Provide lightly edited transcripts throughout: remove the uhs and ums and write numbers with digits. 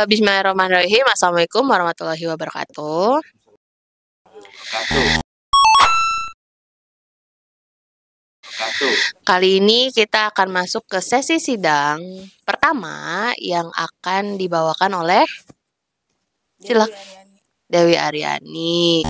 Bismillahirrahmanirrahim. Assalamualaikum warahmatullahi wabarakatuh. Kali ini kita akan masuk ke sesi sidang pertama yang akan dibawakan oleh Dewi Aryani.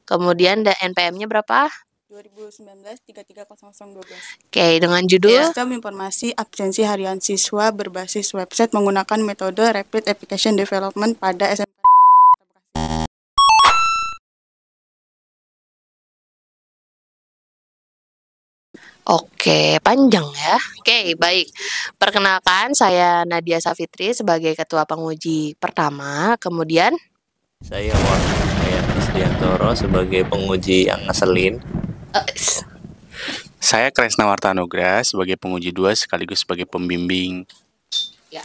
Kemudian NPM-nya berapa? 2019-330012. Oke, dengan judul Sistem Informasi Absensi Harian Siswa berbasis website menggunakan metode Rapid Application Development pada SMK. Oke, panjang ya. Oke, baik. Perkenalkan, saya Nadia Safitri sebagai Ketua Penguji pertama. Kemudian, saya Wahyu Kristiantoro sebagai penguji yang ngeselin. Saya Kresna Wartanugra sebagai penguji 2 sekaligus sebagai pembimbing. Ya.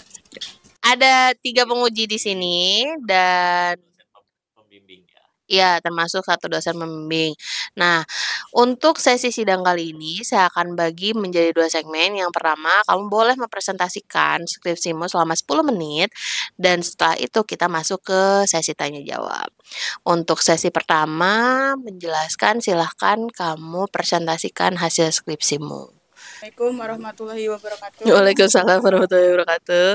Ada 3 penguji di sini dan Pembimbing ya. ya, termasuk 1 dosen pembimbing. Nah, untuk sesi sidang kali ini saya akan bagi menjadi 2 segmen. Yang pertama, kamu boleh mempresentasikan skripsimu selama 10 menit dan setelah itu kita masuk ke sesi tanya jawab. Untuk sesi pertama, menjelaskan, silahkan kamu presentasikan hasil skripsimu. Assalamualaikum warahmatullahi wabarakatuh. Waalaikumsalam warahmatullahi wabarakatuh.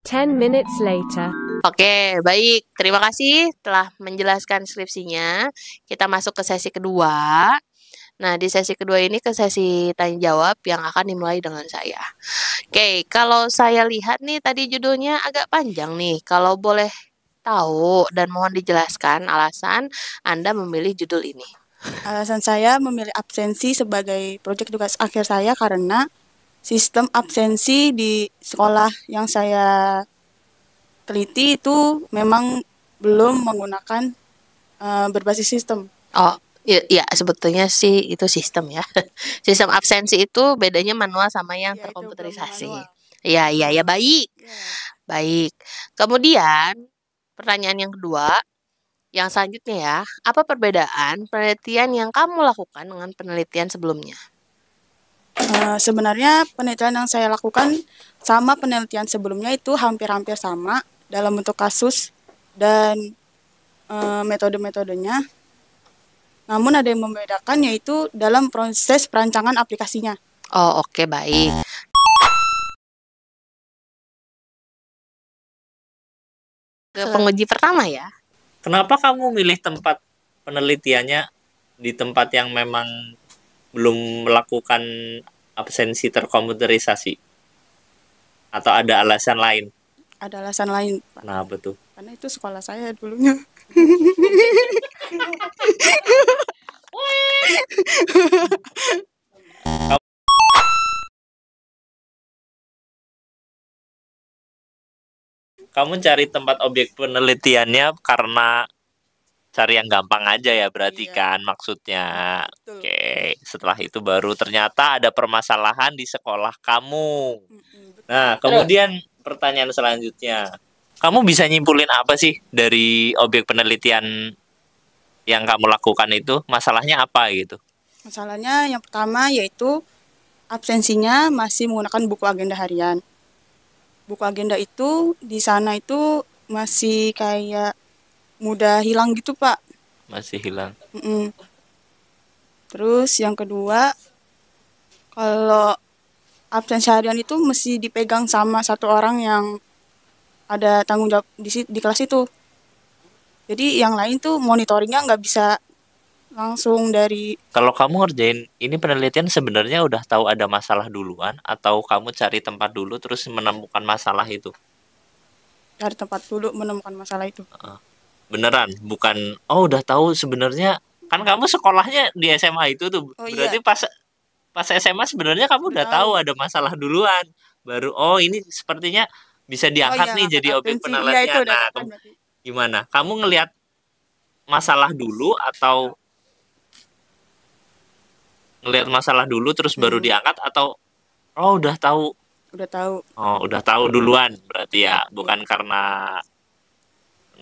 10 minutes later. Oke, baik. Terima kasih telah menjelaskan skripsinya. Kita masuk ke sesi kedua. Nah, di sesi kedua ini ke sesi tanya jawab yang akan dimulai dengan saya. Oke, kalau saya lihat nih tadi judulnya agak panjang nih. Kalau boleh tahu dan mohon dijelaskan alasan Anda memilih judul ini. Alasan saya memilih absensi sebagai proyek tugas akhir saya karena sistem absensi di sekolah yang saya teliti itu memang belum menggunakan berbasis sistem. Oh, ya, sebetulnya sih itu sistem ya. Sistem absensi itu bedanya manual sama yang Ya, itu terkomputerisasi. belum Ya, baik. Baik. Kemudian, pertanyaan yang kedua, yang selanjutnya ya, apa perbedaan penelitian yang kamu lakukan dengan penelitian sebelumnya? Sebenarnya penelitian yang saya lakukan sama penelitian sebelumnya itu hampir-hampir sama dalam bentuk kasus dan metode-metodenya. Namun ada yang membedakan yaitu dalam proses perancangan aplikasinya. Oh, oke, baik. Ke penguji pertama ya. Kenapa kamu milih tempat penelitiannya di tempat yang memang belum melakukan absensi terkomputerisasi? Atau ada alasan lain? Ada alasan lain, Pak. Kenapa tuh? Karena itu sekolah saya dulunya. Kamu cari tempat objek penelitiannya karena cari yang gampang aja ya berarti Iya. kan maksudnya. Betul. Oke, setelah itu baru ternyata ada permasalahan di sekolah kamu. Nah, kemudian pertanyaan selanjutnya. Kamu bisa nyimpulin apa sih dari objek penelitian yang kamu lakukan itu? Masalahnya apa gitu? Masalahnya yang pertama yaitu absensinya masih menggunakan buku agenda harian. Buku agenda itu di sana itu masih kayak mudah hilang gitu, Pak. Masih hilang. Terus yang kedua, kalau absensi harian itu mesti dipegang sama satu orang yang ada tanggung jawab di kelas itu. Jadi yang lain tuh monitoringnya nggak bisa langsung dari. Kalau kamu ngerjain ini penelitian sebenarnya udah tahu ada masalah duluan atau kamu cari tempat dulu terus menemukan masalah itu? Dari tempat dulu menemukan masalah itu. Beneran, bukan udah tahu sebenarnya kan kamu sekolahnya di SMA itu tuh. Oh, Berarti iya. pas SMA sebenarnya kamu udah tahu ada masalah duluan. Baru ini sepertinya bisa diangkat iya, nih jadi objek absensi. penelitian. Iya, itu udah Nah, kan berarti. gimana? Kamu ngelihat masalah dulu atau ngelihat masalah dulu terus baru diangkat atau udah tahu? Udah tahu. Udah tahu duluan berarti ya, bukan karena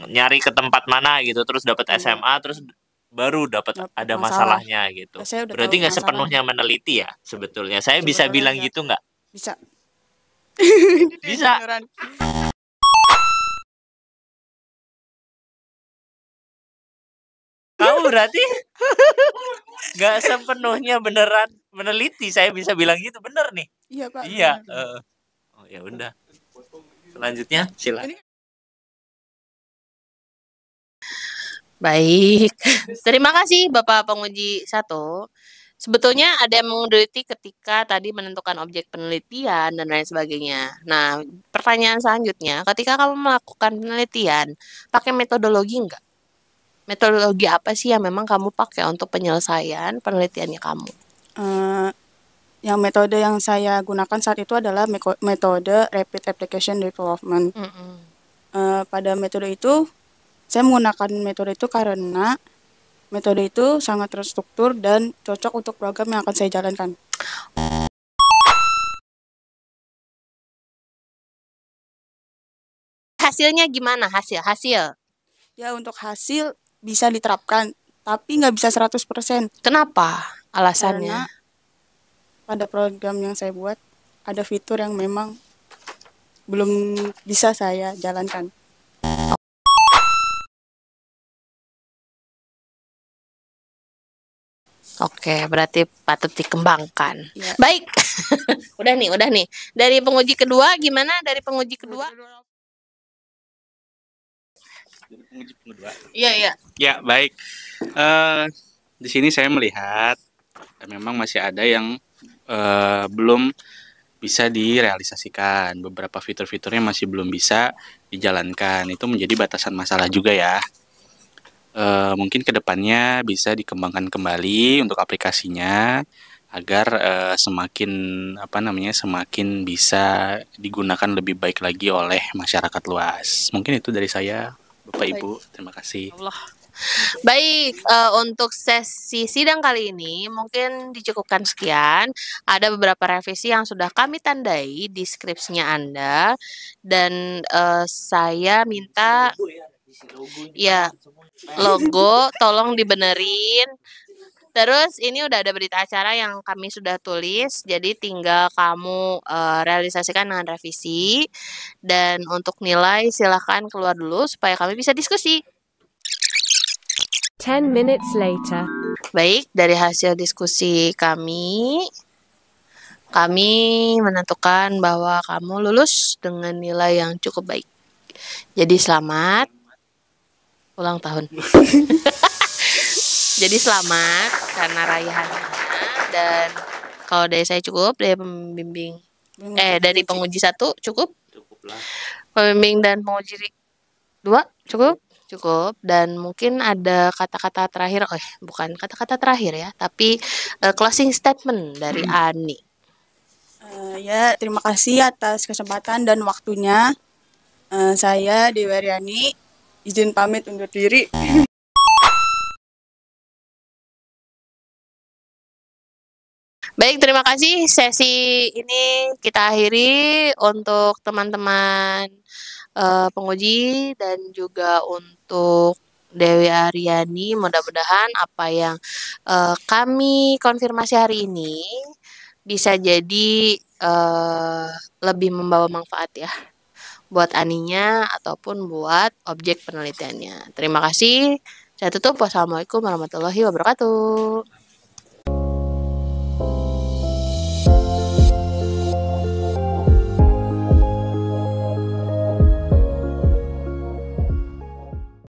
nyari ke tempat mana gitu terus dapat SMA terus baru dapat Dapat ada masalah. masalahnya gitu. Saya udah Berarti tahu nggak masalahnya. sepenuhnya meneliti ya sebetulnya. Saya bisa Sebetulnya bilang enggak. gitu nggak? Bisa. Bisa. Beneran. Kamu berarti nggak sepenuhnya beneran meneliti. Saya bisa bilang gitu, bener nih. Iya, Pak. Iya. bener. Oh ya udah. Selanjutnya silakan. Baik. Terima kasih Bapak penguji 1. Sebetulnya ada yang meneliti ketika tadi menentukan objek penelitian dan lain sebagainya. Nah, pertanyaan selanjutnya, ketika kamu melakukan penelitian, pakai metodologi enggak? Metodologi apa sih yang memang kamu pakai untuk penyelesaian penelitiannya kamu? Yang metode yang saya gunakan saat itu adalah metode Rapid Application Development. Mm-mm. Pada metode itu, saya menggunakan metode itu karena metode itu sangat terstruktur dan cocok untuk program yang akan saya jalankan. Hasilnya gimana? Hasil. Ya, untuk hasil bisa diterapkan, tapi nggak bisa 100%. Kenapa? Alasannya? Karena pada program yang saya buat, ada fitur yang memang belum bisa saya jalankan. Oke, berarti patut dikembangkan. Ya. Baik. udah nih. Dari penguji kedua gimana? Dari penguji kedua? Iya. Ya, baik. Di sini saya melihat memang masih ada yang belum bisa direalisasikan. Beberapa fitur-fiturnya masih belum bisa dijalankan. Itu menjadi batasan masalah juga ya. Mungkin kedepannya bisa dikembangkan kembali untuk aplikasinya agar semakin bisa digunakan lebih baik lagi oleh masyarakat luas. Mungkin itu dari saya, Bapak Ibu. Terima kasih. Baik, untuk sesi sidang kali ini mungkin dicukupkan sekian. Ada beberapa revisi yang sudah kami tandai di skripsinya Anda dan saya minta ya logo tolong dibenerin. Terus ini udah ada berita acara yang kami sudah tulis, jadi tinggal kamu realisasikan dengan revisi. Dan untuk nilai silahkan keluar dulu supaya kami bisa diskusi. 10 minutes later. Baik, dari hasil diskusi kami menentukan bahwa kamu lulus dengan nilai yang cukup baik. Jadi selamat ulang tahun. Jadi selamat karena raihannya dan kalau dari saya cukup, dari pembimbing dari penguji 1 cukup? Cukuplah. Pembimbing dan penguji 2 cukup? Cukup. Dan mungkin ada kata-kata terakhir, bukan kata-kata terakhir ya, tapi closing statement dari Ani. Ya, terima kasih atas kesempatan dan waktunya. Saya Dewi Aryani, izin pamit undur diri. Baik, terima kasih. Sesi ini kita akhiri untuk teman-teman penguji dan juga untuk Dewi Aryani. Mudah-mudahan apa yang kami konfirmasi hari ini bisa jadi lebih membawa manfaat ya buat Aninya ataupun buat objek penelitiannya. Terima kasih. Saya tutup. Wassalamualaikum warahmatullahi wabarakatuh.